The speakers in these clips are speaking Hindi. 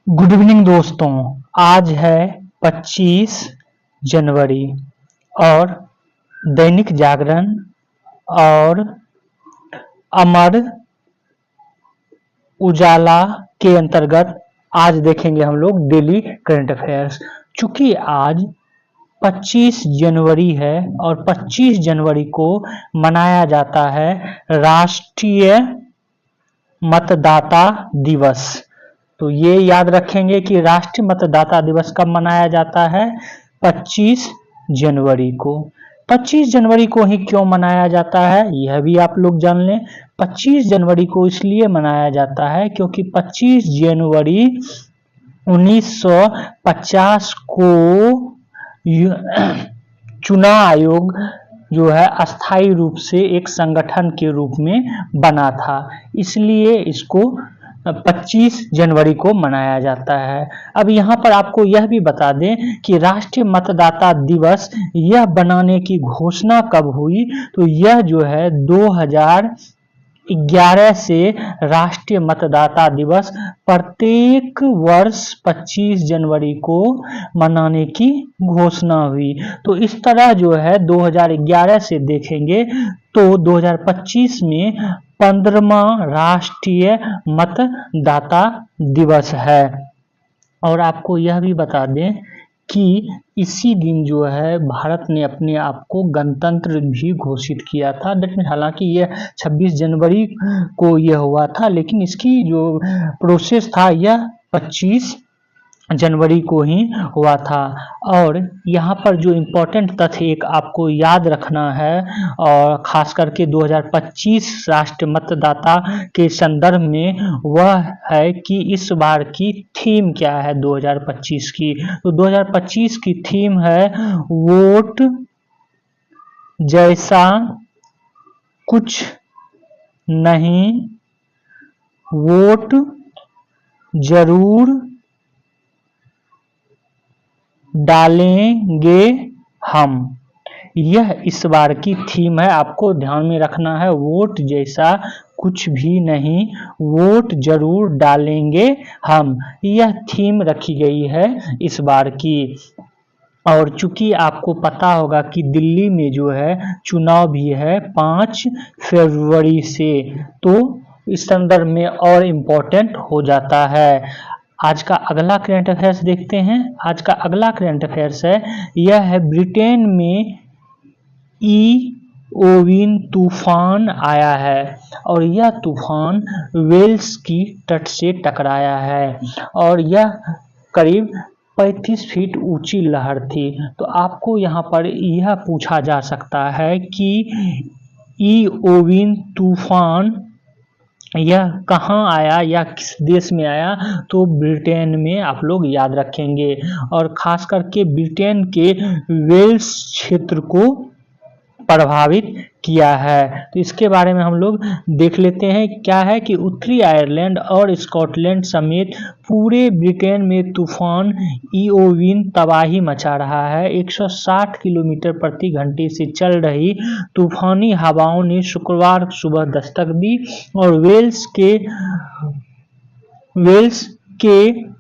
गुड इवनिंग दोस्तों। आज है 25 जनवरी और दैनिक जागरण और अमर उजाला के अंतर्गत आज देखेंगे हम लोग डेली करंट अफेयर्स। चूंकि आज 25 जनवरी है और 25 जनवरी को मनाया जाता है राष्ट्रीय मतदाता दिवस। तो ये याद रखेंगे कि राष्ट्रीय मतदाता दिवस कब मनाया जाता है? 25 जनवरी को। 25 जनवरी को ही क्यों मनाया जाता है यह भी आप लोग जान लें। 25 जनवरी को इसलिए मनाया जाता है क्योंकि 25 जनवरी 1950 को चुनाव आयोग जो है अस्थायी रूप से एक संगठन के रूप में बना था, इसलिए इसको 25 जनवरी को मनाया जाता है। अब यहाँ पर आपको यह भी बता दें कि राष्ट्रीय मतदाता दिवस यह बनाने की घोषणा कब हुई, तो यह जो है 2011 से राष्ट्रीय मतदाता दिवस प्रत्येक वर्ष 25 जनवरी को मनाने की घोषणा हुई। तो इस तरह जो है 2011 से देखेंगे तो 2025 में 15वां राष्ट्रीय मतदाता दिवस है। और आपको यह भी बता दें कि इसी दिन जो है भारत ने अपने आप को गणतंत्र भी घोषित किया था। हालांकि यह 26 जनवरी को यह हुआ था, लेकिन इसकी जो प्रोसेस था यह 25 जनवरी को ही हुआ था। और यहाँ पर जो इम्पोर्टेंट तथ्य एक आपको याद रखना है, और खास करके 2025 राष्ट्रीय मतदाता के संदर्भ में, वह है कि इस बार की थीम क्या है 2025 की। तो 2025 की थीम है वोट जैसा कुछ नहीं, वोट जरूर डालेंगे हम। यह इस बार की थीम है, आपको ध्यान में रखना है। वोट जैसा कुछ भी नहीं, वोट जरूर डालेंगे हम, यह थीम रखी गई है इस बार की। और चूंकि आपको पता होगा कि दिल्ली में जो है चुनाव भी है 5 फरवरी से, तो इस संदर्भ में और इम्पोर्टेंट हो जाता है। आज का अगला करंट अफेयर्स देखते हैं। आज का अगला करंट अफेयर्स है, यह है ब्रिटेन में ओविन तूफान आया है और यह तूफान वेल्स की तट से टकराया है और यह करीब 35 फीट ऊंची लहर थी। तो आपको यहाँ पर यह पूछा जा सकता है कि ओविन तूफान यह कहाँ आया या किस देश में आया, तो ब्रिटेन में आप लोग याद रखेंगे। और खास करके ब्रिटेन के वेल्स क्षेत्र को प्रभावित किया है। तो इसके बारे में हम लोग देख लेते हैं। क्या है कि उत्तरी आयरलैंड और स्कॉटलैंड समेत पूरे ब्रिटेन में तूफान ओविन तबाही मचा रहा है। 160 किलोमीटर प्रति घंटे से चल रही तूफानी हवाओं ने शुक्रवार सुबह दस्तक दी और वेल्स के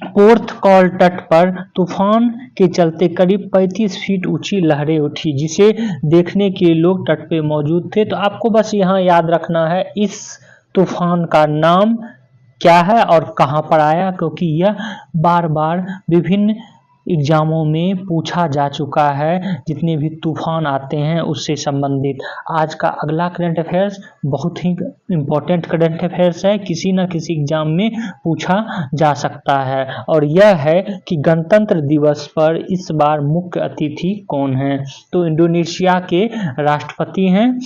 पोर्थकॉल तट पर तूफान के चलते करीब 35 फीट ऊंची लहरें उठी, जिसे देखने के लिए लोग तट पे मौजूद थे। तो आपको बस यहाँ याद रखना है इस तूफान का नाम क्या है और कहाँ पर आया, क्योंकि यह बार बार विभिन्न एग्जामों में पूछा जा चुका है, जितने भी तूफान आते हैं उससे संबंधित। आज का अगला करंट अफेयर्स बहुत ही इम्पोर्टेंट करंट अफेयर्स है, किसी न किसी एग्जाम में पूछा जा सकता है, और यह है कि गणतंत्र दिवस पर इस बार मुख्य अतिथि कौन है। तो इंडोनेशिया के राष्ट्रपति हैं।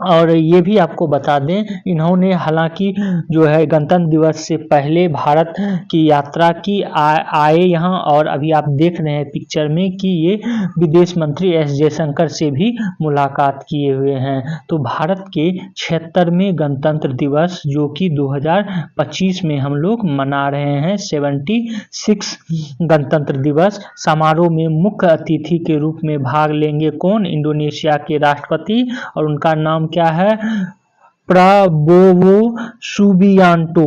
और ये भी आपको बता दें, इन्होंने हालांकि जो है गणतंत्र दिवस से पहले भारत की यात्रा की, आए यहाँ, और अभी आप देख रहे हैं पिक्चर में कि ये विदेश मंत्री एस जयशंकर से भी मुलाकात किए हुए हैं। तो भारत के 76वें गणतंत्र दिवस जो कि 2025 में हम लोग मना रहे हैं, 76 गणतंत्र दिवस समारोह में मुख्य अतिथि के रूप में भाग लेंगे कौन? इंडोनेशिया के राष्ट्रपति, और उनका नाम क्या है? Prabowo Subianto.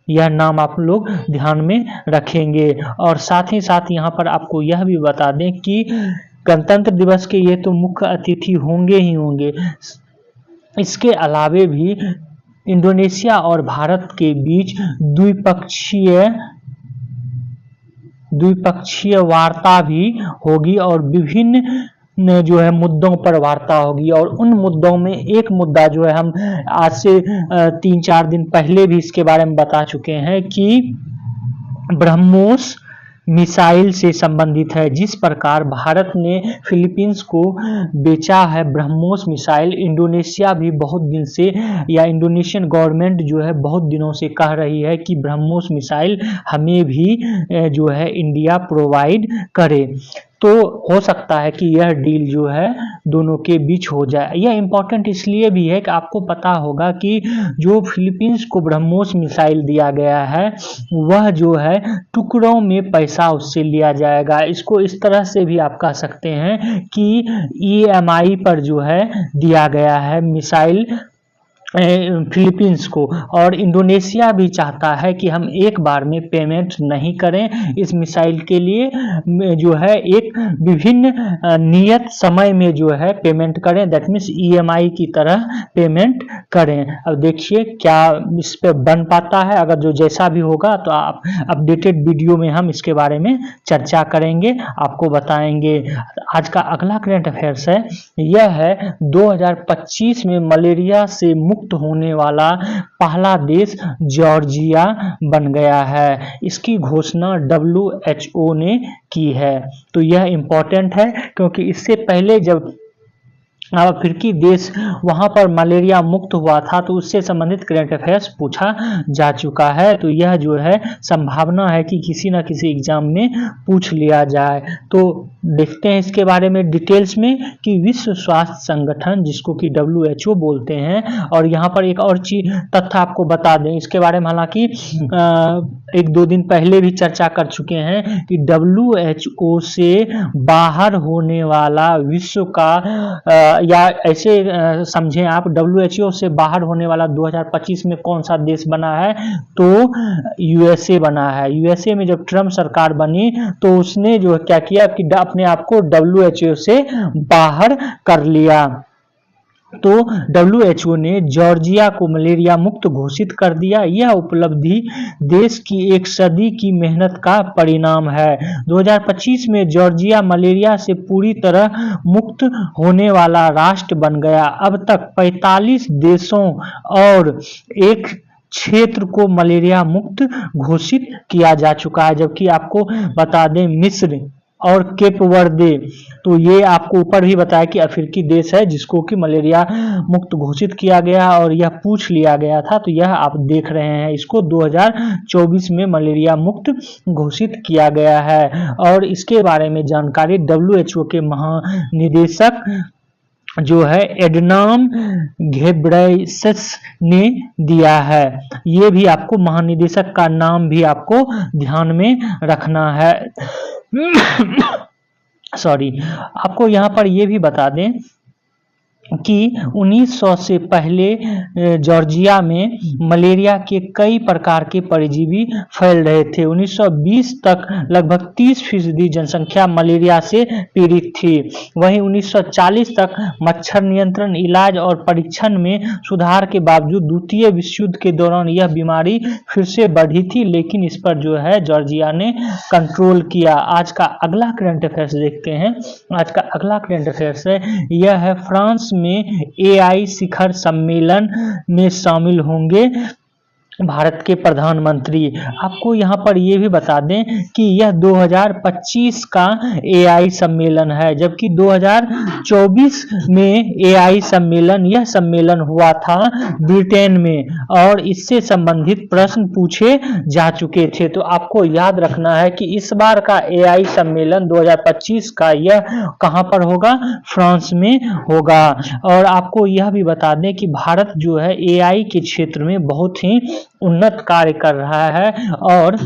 यह नाम आप लोग ध्यान में रखेंगे। और साथ ही साथ यहाँ पर आपको यह भी बता दें कि गणतंत्र दिवस के ये तो मुख्य अतिथि होंगे ही होंगे, इसके अलावे भी इंडोनेशिया और भारत के बीच द्विपक्षीय वार्ता भी होगी और विभिन्न जो है मुद्दों पर वार्ता होगी। और उन मुद्दों में एक मुद्दा जो है हम आज से 3-4 दिन पहले भी इसके बारे में बता चुके हैं कि ब्रह्मोस मिसाइल से संबंधित है। जिस प्रकार भारत ने फिलीपींस को बेचा है ब्रह्मोस मिसाइल, इंडोनेशिया भी बहुत दिन से या इंडोनेशियन गवर्नमेंट जो है बहुत दिनों से कह रही है कि ब्रह्मोस मिसाइल हमें भी जो है इंडिया प्रोवाइड करे। तो हो सकता है कि यह डील जो है दोनों के बीच हो जाए। यह इम्पोर्टेंट इसलिए भी है कि आपको पता होगा कि जो फिलीपींस को ब्रह्मोस मिसाइल दिया गया है वह जो है टुकड़ों में पैसा उससे लिया जाएगा। इसको इस तरह से भी आप कह सकते हैं कि EMI पर जो है दिया गया है मिसाइल फिलीपींस को। और इंडोनेशिया भी चाहता है कि हम एक बार में पेमेंट नहीं करें इस मिसाइल के लिए, जो है एक विभिन्न नियत समय में जो है पेमेंट करें, दैट मीन्स EMI की तरह पेमेंट करें। अब देखिए क्या इस पे बन पाता है। अगर जो जैसा भी होगा तो आप अपडेटेड वीडियो में हम इसके बारे में चर्चा करेंगे, आपको बताएंगे। आज का अगला करंट अफेयर्स है, यह है 2025 में मलेरिया से मुक्त होने वाला पहला देश जॉर्जिया बन गया है। इसकी घोषणा WHO ने की है। तो यह इम्पोर्टेंट है क्योंकि इससे पहले जब अफ्रीकी देश वहां पर मलेरिया मुक्त हुआ था तो उससे संबंधित करंट अफेयर्स पूछा जा चुका है। तो यह जो है संभावना है कि किसी न किसी एग्जाम में पूछ लिया जाए। तो देखते हैं इसके बारे में डिटेल्स में कि विश्व स्वास्थ्य संगठन, जिसको कि WHO बोलते हैं, और यहाँ पर एक और चीज तथ्य आपको बता दें, इसके बारे में हालांकि 1-2 दिन पहले भी चर्चा कर चुके हैं कि WHO से बाहर होने वाला विश्व का या ऐसे समझें आप, WHO से बाहर होने वाला 2025 में कौन सा देश बना है, तो USA बना है। USA में जब ट्रम्प सरकार बनी तो उसने जो क्या किया कि अपने आप को WHO से बाहर कर लिया। तो WHO ने जॉर्जिया को मलेरिया मुक्त घोषित कर दिया। यह उपलब्धि देश की 1 सदी की मेहनत का परिणाम है। 2025 में जॉर्जिया मलेरिया से पूरी तरह मुक्त होने वाला राष्ट्र बन गया। अब तक 45 देशों और एक क्षेत्र को मलेरिया मुक्त घोषित किया जा चुका है। जबकि आपको बता दें मिस्र और केप वर्दे, तो ये आपको ऊपर भी बताया कि अफ्रीकी देश है जिसको कि मलेरिया मुक्त घोषित किया गया और यह पूछ लिया गया था। तो यह आप देख रहे हैं, इसको 2024 में मलेरिया मुक्त घोषित किया गया है। और इसके बारे में जानकारी WHO के महानिदेशक जो है एडनाम घेब्रेयेसस ने दिया है। ये भी आपको महानिदेशक का नाम भी आपको ध्यान में रखना है। सॉरी, आपको यहाँ पर ये भी बता दें कि 1900 से पहले जॉर्जिया में मलेरिया के कई प्रकार के परजीवी फैल रहे थे। 1920 तक लगभग 30% जनसंख्या मलेरिया से पीड़ित थी। वहीं 1940 तक मच्छर नियंत्रण, इलाज और परीक्षण में सुधार के बावजूद द्वितीय विश्व युद्ध के दौरान यह बीमारी फिर से बढ़ी थी, लेकिन इस पर जो है जॉर्जिया ने कंट्रोल किया। आज का अगला करंट अफेयर्स देखते हैं। आज का अगला करंट अफेयर्स है, यह है फ्रांस में AI शिखर सम्मेलन में शामिल होंगे भारत के प्रधानमंत्री। आपको यहाँ पर यह भी बता दें कि यह 2025 का AI सम्मेलन है, जबकि 2024 में AI सम्मेलन, यह सम्मेलन हुआ था ब्रिटेन में और इससे संबंधित प्रश्न पूछे जा चुके थे। तो आपको याद रखना है कि इस बार का AI सम्मेलन 2025 का यह कहाँ पर होगा, फ्रांस में होगा। और आपको यह भी बता दें कि भारत जो है AI के क्षेत्र में बहुत ही उन्नत कार्य कर रहा है और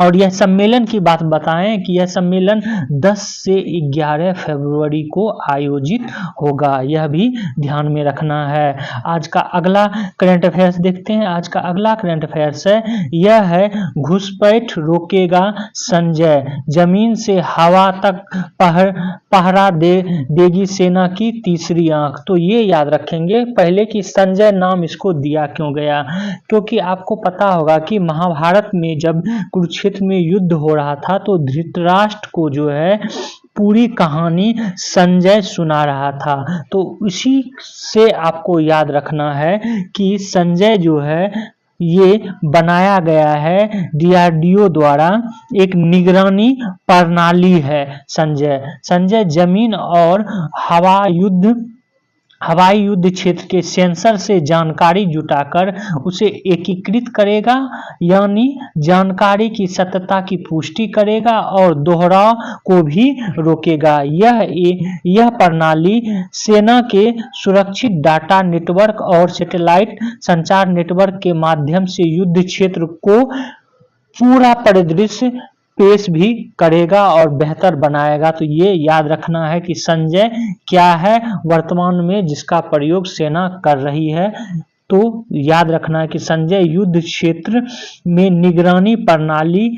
और यह सम्मेलन की बात बताएं कि यह सम्मेलन 10 से 11 फरवरी को आयोजित होगा, यह भी ध्यान में रखना है। आज का अगला करंट अफेयर्स देखते हैं। आज का अगला करंट अफेयर्स है, यह है घुसपैठ रोकेगा संजय, जमीन से हवा तक पहरा देगी सेना की तीसरी आंख। तो ये याद रखेंगे पहले कि संजय नाम इसको दिया क्यों गया, क्योंकि आपको पता होगा कि महाभारत में जब कुरुक्षेत्र में युद्ध हो रहा था तो धृतराष्ट्र को जो है पूरी कहानी संजय सुना रहा था। तो इसी से आपको याद रखना है कि संजय जो है ये बनाया गया है डीआरडीओ द्वारा, एक निगरानी प्रणाली है। संजय जमीन और हवाई युद्ध क्षेत्र के सेंसर से जानकारी जुटाकर उसे एकीकृत करेगा, यानी जानकारी की सत्यता की पुष्टि करेगा और दोहराव को भी रोकेगा। यह प्रणाली सेना के सुरक्षित डाटा नेटवर्क और सैटेलाइट संचार नेटवर्क के माध्यम से युद्ध क्षेत्र को पूरा परिदृश्य पेश भी करेगा और बेहतर बनाएगा। तो ये याद रखना है कि संजय क्या है वर्तमान में जिसका प्रयोग सेना कर रही है। तो याद रखना है कि संजय युद्ध क्षेत्र में निगरानी प्रणाली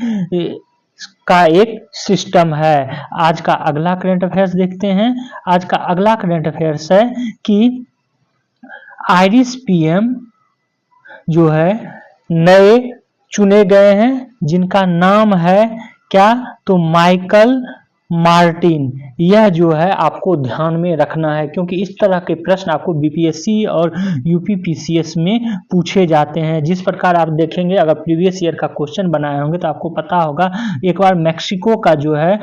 का एक सिस्टम है। आज का अगला करंट अफेयर्स देखते हैं। आज का अगला करंट अफेयर्स है कि आयरिश पीएम जो है नए चुने गए हैं, जिनका नाम है क्या, तो माइकल मार्टिन। यह जो है आपको ध्यान में रखना है, क्योंकि इस तरह के प्रश्न आपको बीपीएससी और यूपीपीसीएस में पूछे जाते हैं। जिस प्रकार आप देखेंगे अगर प्रीवियस ईयर का क्वेश्चन बनाए होंगे तो आपको पता होगा एक बार मैक्सिको का जो है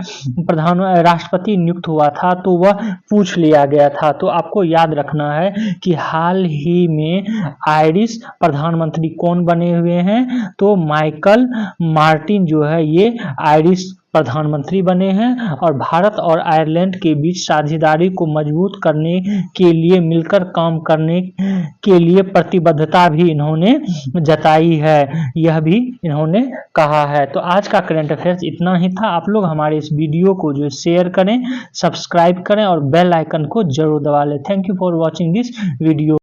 राष्ट्रपति नियुक्त हुआ था तो वह पूछ लिया गया था। तो आपको याद रखना है कि हाल ही में आयरिश प्रधानमंत्री कौन बने हुए हैं, तो माइकल मार्टिन जो है ये आयरिश प्रधानमंत्री बने हैं और भारत और आयरलैंड के बीच साझेदारी को मजबूत करने के लिए मिलकर काम करने के लिए प्रतिबद्धता भी इन्होंने जताई है, यह भी इन्होंने कहा है। तो आज का करंट अफेयर्स इतना ही था। आप लोग हमारे इस वीडियो को जो शेयर करें, सब्सक्राइब करें और बेल आइकन को जरूर दबा लें। Thank you for watching this video.